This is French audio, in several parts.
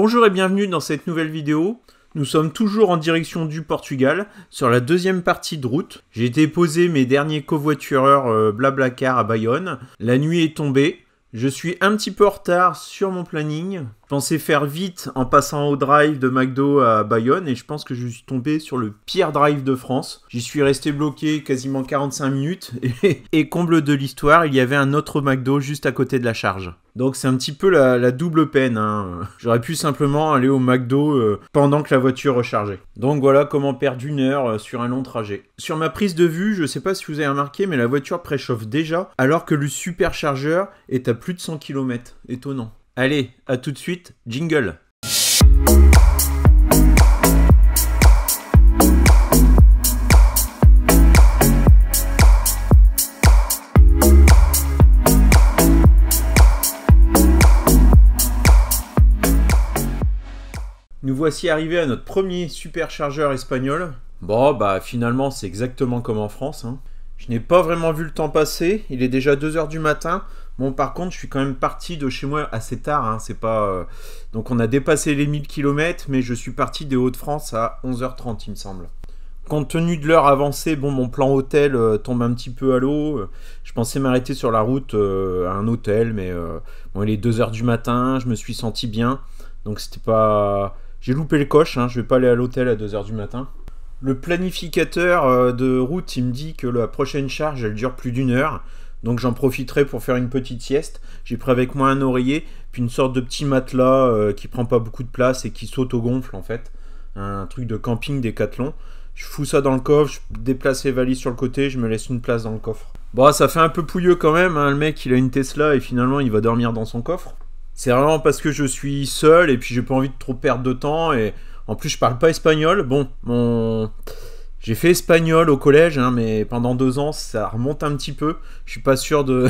Bonjour et bienvenue dans cette nouvelle vidéo. Nous sommes toujours en direction du Portugal, sur la deuxième partie de route. J'ai été poser mes derniers covoitureurs Blablacar à Bayonne. La nuit est tombée. Je suis un petit peu en retard sur mon planning. Je pensais faire vite en passant au drive de McDo à Bayonne et je pense que je suis tombé sur le pire drive de France. J'y suis resté bloqué quasiment 45 minutes et comble de l'histoire, il y avait un autre McDo juste à côté de la charge. Donc c'est un petit peu la double peine. J'aurais pu simplement aller au McDo pendant que la voiture rechargeait. Donc voilà comment perdre une heure sur un long trajet. Sur ma prise de vue, je ne sais pas si vous avez remarqué, mais la voiture préchauffe déjà alors que le superchargeur est à plus de 100 km. Étonnant. Allez, à tout de suite, jingle. Nous voici arrivés à notre premier superchargeur espagnol. Bon, bah finalement c'est exactement comme en France. Je n'ai pas vraiment vu le temps passer, il est déjà 2 h du matin. Bon, par contre, je suis quand même parti de chez moi assez tard. C'est pas. Donc, on a dépassé les 1000 km, mais je suis parti des Hauts-de-France à 11 h 30, il me semble. Compte tenu de l'heure avancée, bon, mon plan hôtel tombe un petit peu à l'eau. Je pensais m'arrêter sur la route à un hôtel, mais bon, il est 2 h du matin, je me suis senti bien. Donc, c'était pas. J'ai loupé le coche, je vais pas aller à l'hôtel à 2 h du matin. Le planificateur de route, il me dit que la prochaine charge, elle dure plus d'1 heure. Donc j'en profiterai pour faire une petite sieste. J'ai pris avec moi un oreiller, puis une sorte de petit matelas qui prend pas beaucoup de place et qui s'auto-gonfle en fait. Un truc de camping Décathlon. Je fous ça dans le coffre, je déplace les valises sur le côté, je me laisse une place dans le coffre. Bon, ça fait un peu pouilleux quand même, le mec il a une Tesla et finalement il va dormir dans son coffre. C'est vraiment parce que je suis seul et puis j'ai pas envie de trop perdre de temps et en plus je parle pas espagnol. Bon, j'ai fait espagnol au collège, mais pendant 2 ans, ça remonte un petit peu. Je suis pas sûr de...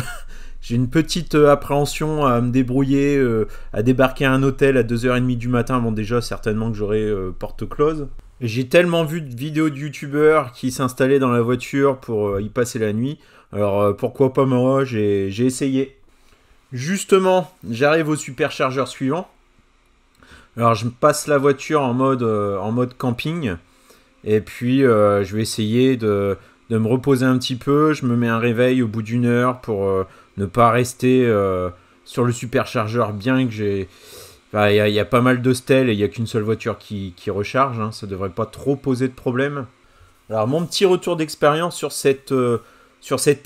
J'ai une petite appréhension à me débrouiller, à débarquer à un hôtel à 2 h 30 du matin. Bon, déjà, certainement que j'aurai porte close. Et j'ai tellement vu de vidéos de youtubeurs qui s'installaient dans la voiture pour y passer la nuit. Alors, pourquoi pas moi, j'ai essayé. Justement, j'arrive au superchargeur suivant. Alors, je passe la voiture en mode camping. Et puis, je vais essayer de me reposer un petit peu. Je me mets un réveil au bout d'1 heure pour ne pas rester sur le superchargeur. Bien que j'ai... Il y a pas mal de stèles et il n'y a qu'une seule voiture qui recharge. Ça ne devrait pas trop poser de problème. Alors, mon petit retour d'expérience sur cet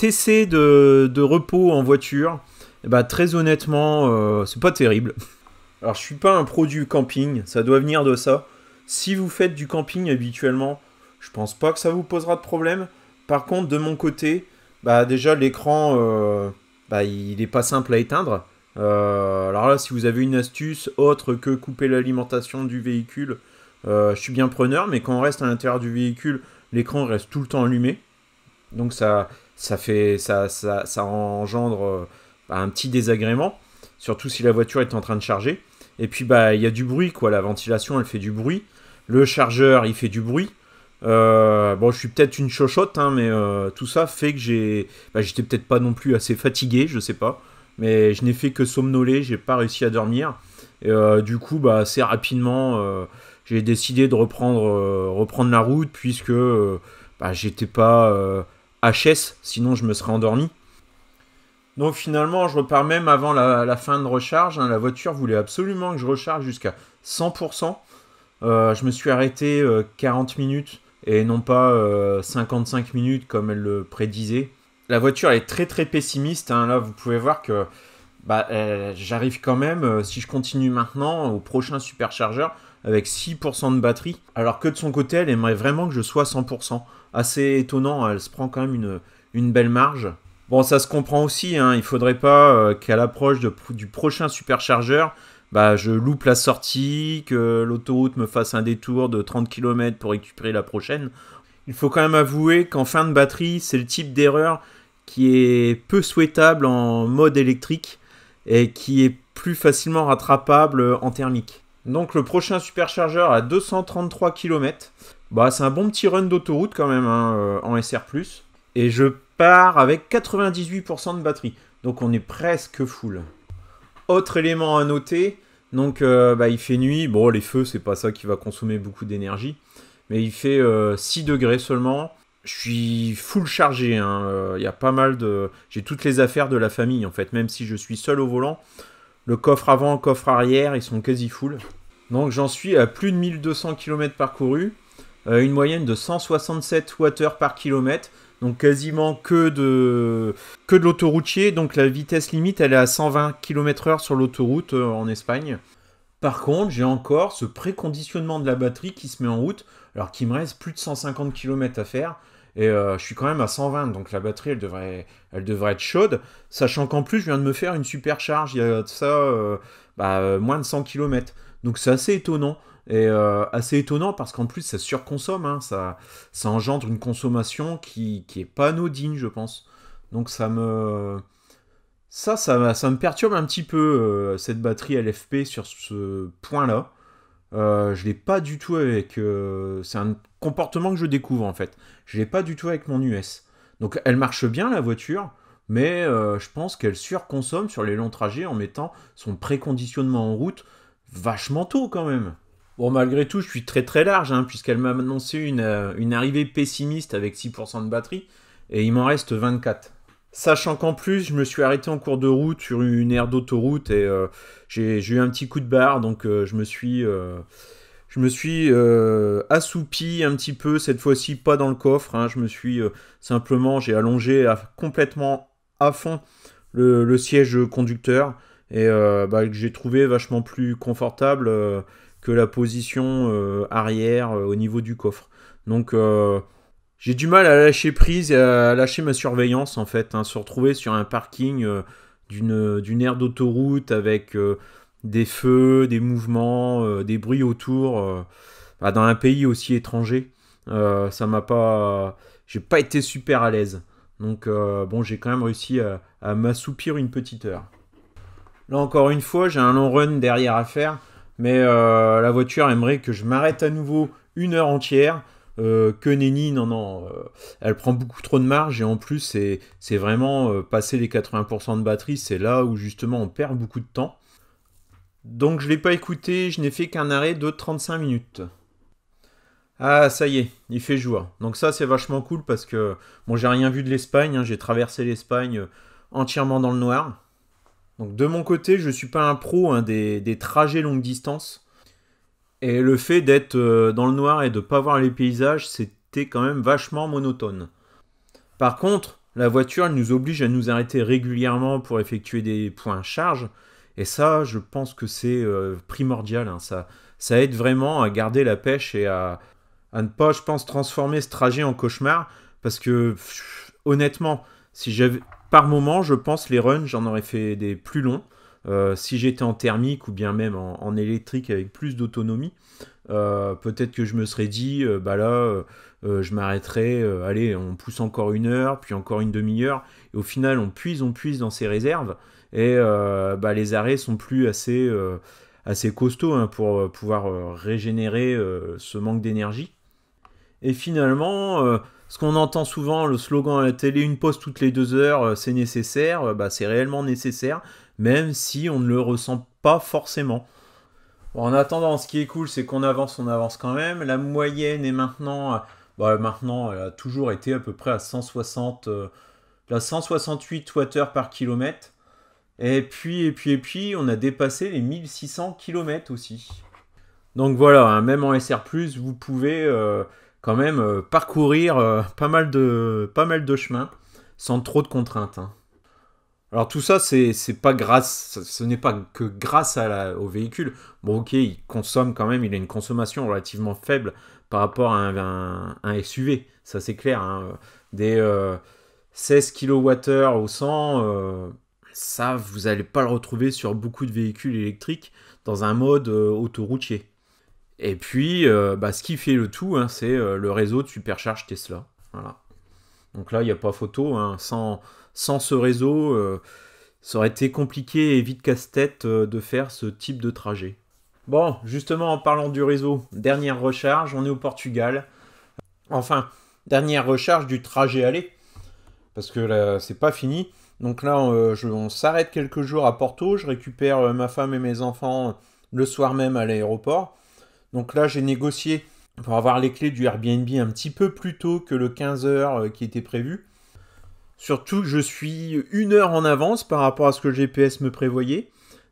essai de repos en voiture, très honnêtement, c'est pas terrible. Alors, je suis pas un pro du camping. Ça doit venir de ça. Si vous faites du camping habituellement, je pense pas que ça vous posera de problème. Par contre, de mon côté, déjà l'écran, il est pas simple à éteindre. Alors là, si vous avez une astuce autre que couper l'alimentation du véhicule, je suis bien preneur. Mais quand on reste à l'intérieur du véhicule, l'écran reste tout le temps allumé. Donc ça engendre un petit désagrément, surtout si la voiture est en train de charger. Et puis il y a du bruit, quoi. La ventilation, elle fait du bruit. Le chargeur, il fait du bruit. Bon, je suis peut-être une chochotte, mais tout ça fait que j'étais peut-être pas non plus assez fatigué, je sais pas. Mais je n'ai fait que somnoler, j'ai pas réussi à dormir. Et du coup, assez rapidement, j'ai décidé de reprendre la route, puisque j'étais pas HS, sinon je me serais endormi. Donc finalement, je repars même avant la fin de recharge. La voiture voulait absolument que je recharge jusqu'à 100%. Je me suis arrêté 40 minutes et non pas 55 minutes comme elle le prédisait. La voiture est très très pessimiste. Là, vous pouvez voir que j'arrive quand même, si je continue maintenant, au prochain superchargeur avec 6% de batterie. Alors que de son côté, elle aimerait vraiment que je sois à 100%. Assez étonnant, elle se prend quand même une belle marge. Bon, ça se comprend aussi, il faudrait pas qu'à l'approche du prochain superchargeur, je loupe la sortie, que l'autoroute me fasse un détour de 30 km pour récupérer la prochaine. Il faut quand même avouer qu'en fin de batterie, c'est le type d'erreur qui est peu souhaitable en mode électrique et qui est plus facilement rattrapable en thermique. Donc le prochain superchargeur à 233 km, c'est un bon petit run d'autoroute quand même en SR+. Et je pars avec 98% de batterie. Donc on est presque full. Autre élément à noter, Donc bah, il fait nuit, bon les feux c'est pas ça qui va consommer beaucoup d'énergie, mais il fait 6 degrés seulement. Je suis full chargé, hein. Y a pas mal de... J'ai toutes les affaires de la famille en fait, même si je suis seul au volant. Le coffre avant, le coffre arrière, ils sont quasi full. Donc j'en suis à plus de 1200 km parcourus, une moyenne de 167 Wh par kilomètre, donc quasiment que de l'autoroutier. Donc la vitesse limite elle est à 120 km/h sur l'autoroute en Espagne. Par contre, j'ai encore ce préconditionnement de la batterie qui se met en route, alors qu'il me reste plus de 150 km à faire. Et je suis quand même à 120, donc la batterie, elle devrait être chaude. Sachant qu'en plus, je viens de me faire une supercharge, il y a de ça moins de 100 km. Donc c'est assez étonnant. Et assez étonnant parce qu'en plus, ça surconsomme. Hein, ça engendre une consommation qui est pas anodine, je pense. Donc ça me perturbe un petit peu, cette batterie LFP sur ce point-là. Je l'ai pas du tout avec... c'est un comportement que je découvre en fait. Je l'ai pas du tout avec mon US. Donc elle marche bien la voiture, mais je pense qu'elle surconsomme sur les longs trajets en mettant son préconditionnement en route vachement tôt quand même. Bon, malgré tout, je suis très très large, hein, puisqu'elle m'a annoncé une arrivée pessimiste avec 6% de batterie, et il m'en reste 24. Sachant qu'en plus, je me suis arrêté en cours de route sur une aire d'autoroute et j'ai eu un petit coup de barre, donc je me suis assoupi un petit peu, cette fois-ci pas dans le coffre, hein, je me suis simplement, j'ai allongé complètement à fond le siège conducteur et que j'ai trouvé vachement plus confortable que la position arrière au niveau du coffre. Donc j'ai du mal à lâcher prise et à lâcher ma surveillance en fait, hein, se retrouver sur un parking d'une aire d'autoroute avec des feux, des mouvements, des bruits autour, dans un pays aussi étranger, ça m'a pas, j'ai pas été super à l'aise. Donc bon, j'ai quand même réussi à m'assoupir une petite heure. Là encore une fois, j'ai un long run derrière à faire, mais la voiture aimerait que je m'arrête à nouveau une heure entière. Que nenni, non, elle prend beaucoup trop de marge et en plus c'est vraiment passer les 80% de batterie, c'est là où justement on perd beaucoup de temps. Donc je l'ai pas écouté, je n'ai fait qu'un arrêt de 35 minutes. Ah ça y est, il fait jour. Donc ça c'est vachement cool parce que bon j'ai rien vu de l'Espagne, hein, j'ai traversé l'Espagne entièrement dans le noir. Donc de mon côté je suis pas un pro, hein, des trajets longue distance. Et le fait d'être dans le noir et de ne pas voir les paysages, c'était quand même vachement monotone. Par contre, la voiture, elle nous oblige à nous arrêter régulièrement pour effectuer des points charge. Et ça, je pense que c'est primordial. Hein. Ça aide vraiment à garder la pêche et à ne pas, je pense, transformer ce trajet en cauchemar. Parce que, honnêtement, si j'avais, par moment, je pense, les runs, j'en aurais fait des plus longs. Si j'étais en thermique ou bien même en électrique avec plus d'autonomie, peut-être que je me serais dit, je m'arrêterai, allez, on pousse encore une heure, puis encore une demi-heure, et au final on puise dans ses réserves, et les arrêts sont plus assez costauds, hein, pour pouvoir régénérer ce manque d'énergie. Et finalement, ce qu'on entend souvent, le slogan à la télé, une pause toutes les 2 heures, c'est nécessaire, c'est réellement nécessaire, même si on ne le ressent pas forcément. Bon, en attendant, ce qui est cool, c'est qu'on avance, on avance quand même. La moyenne est maintenant, elle a toujours été à peu près à 160, 168 Wh par kilomètre. Et puis, on a dépassé les 1600 km aussi. Donc voilà, hein, même en SR+, vous pouvez quand même parcourir pas mal de chemins sans trop de contraintes. Hein. Alors tout ça, c'est pas grâce, ce n'est pas que grâce au véhicule. Bon, ok, il consomme quand même, il a une consommation relativement faible par rapport à un SUV, ça c'est clair. Hein. Des 16 kWh au 100, ça vous n'allez pas le retrouver sur beaucoup de véhicules électriques dans un mode autoroutier. Et puis, ce qui fait le tout, hein, c'est le réseau de supercharge Tesla. Voilà. Donc là, il n'y a pas photo. Hein. Sans ce réseau, ça aurait été compliqué et vite casse-tête de faire ce type de trajet. Bon, justement, en parlant du réseau, dernière recharge, on est au Portugal. Enfin, dernière recharge du trajet aller, parce que là, c'est pas fini. Donc là, on s'arrête quelques jours à Porto, je récupère ma femme et mes enfants le soir même à l'aéroport. Donc là, j'ai négocié pour avoir les clés du Airbnb un petit peu plus tôt que le 15h qui était prévu. Surtout que je suis 1 heure en avance par rapport à ce que le GPS me prévoyait.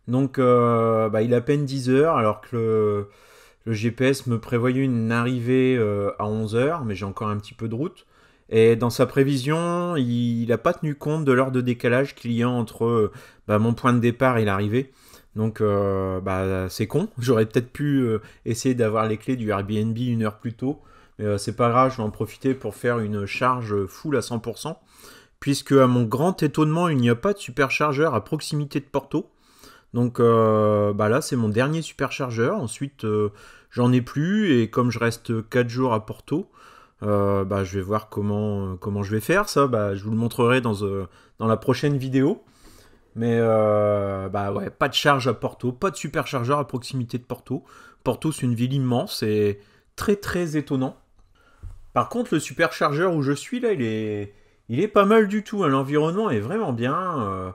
Donc il est à peine 10h alors que le GPS me prévoyait une arrivée à 11h, mais j'ai encore un petit peu de route. Et dans sa prévision, il n'a pas tenu compte de l'heure de décalage qu'il y a entre mon point de départ et l'arrivée. Donc c'est con, j'aurais peut-être pu essayer d'avoir les clés du Airbnb 1 heure plus tôt. Mais c'est pas grave, je vais en profiter pour faire une charge full à 100%. Puisque à mon grand étonnement, il n'y a pas de superchargeur à proximité de Porto. Donc là, c'est mon dernier superchargeur. Ensuite, j'en ai plus. Et comme je reste 4 jours à Porto, je vais voir comment je vais faire ça. Je vous le montrerai dans la prochaine vidéo. Mais pas de charge à Porto, pas de superchargeur à proximité de Porto. Porto, c'est une ville immense et très très étonnant. Par contre, le superchargeur où je suis là, il est pas mal du tout. L'environnement est vraiment bien.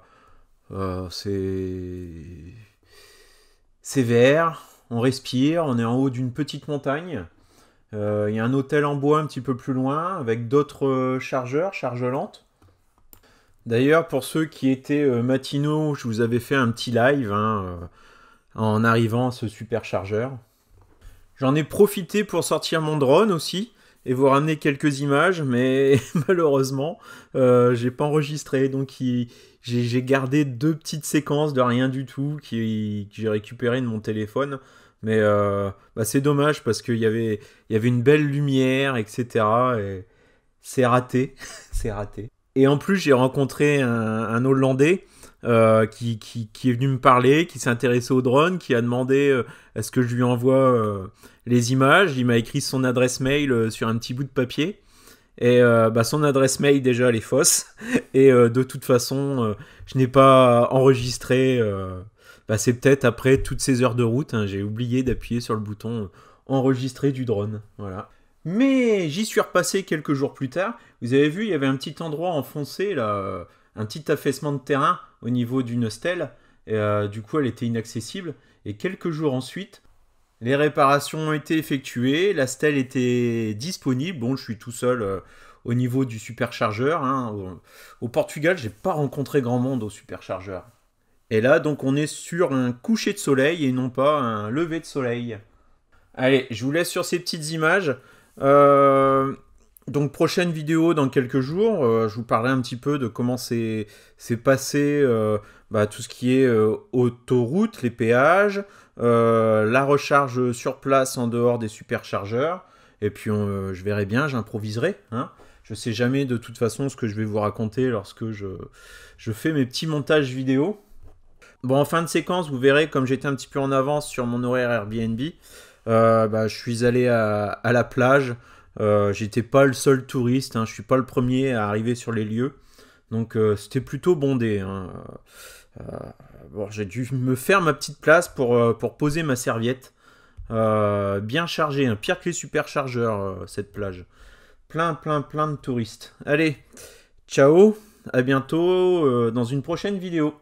C'est vert, on respire, on est en haut d'une petite montagne. Il y a un hôtel en bois un petit peu plus loin avec d'autres chargeurs, charge lente. D'ailleurs, pour ceux qui étaient matinaux, je vous avais fait un petit live en arrivant à ce superchargeur. J'en ai profité pour sortir mon drone aussi et vous ramener quelques images, mais malheureusement, j'ai pas enregistré. Donc j'ai gardé 2 petites séquences de rien du tout que j'ai récupérées de mon téléphone. Mais c'est dommage parce qu'il y avait une belle lumière, etc. Et c'est raté, c'est raté. Et en plus, j'ai rencontré un Hollandais qui est venu me parler, qui s'est intéressé au drone, qui a demandé est-ce que je lui envoie les images. Il m'a écrit son adresse mail sur un petit bout de papier. Et son adresse mail, déjà, elle est fausse. Et de toute façon, je n'ai pas enregistré. C'est peut-être après toutes ces heures de route. J'ai oublié d'appuyer sur le bouton enregistrer du drone. Voilà. Mais j'y suis repassé quelques jours plus tard. Vous avez vu, il y avait un petit endroit enfoncé, là, un petit affaissement de terrain au niveau d'une stèle. Et, du coup, elle était inaccessible. Et quelques jours ensuite, les réparations ont été effectuées. La stèle était disponible. Bon, je suis tout seul au niveau du superchargeur. Au Portugal, j'ai pas rencontré grand monde au superchargeur. Et là, donc, on est sur un coucher de soleil et non pas un lever de soleil. Allez, je vous laisse sur ces petites images. Donc prochaine vidéo dans quelques jours, je vous parlerai un petit peu de comment c'est passé tout ce qui est autoroute, les péages, la recharge sur place en dehors des superchargeurs, et puis je verrai bien, j'improviserai. Je sais jamais de toute façon ce que je vais vous raconter lorsque je fais mes petits montages vidéo. Bon, en fin de séquence, vous verrez, comme j'étais un petit peu en avance sur mon horaire Airbnb, je suis allé à la plage. J'étais pas le seul touriste, je suis pas le premier à arriver sur les lieux. Donc c'était plutôt bondé. J'ai dû me faire ma petite place pour poser ma serviette. Bien chargé, pire que les superchargeurs, cette plage. Plein de touristes. Allez, ciao, à bientôt dans une prochaine vidéo.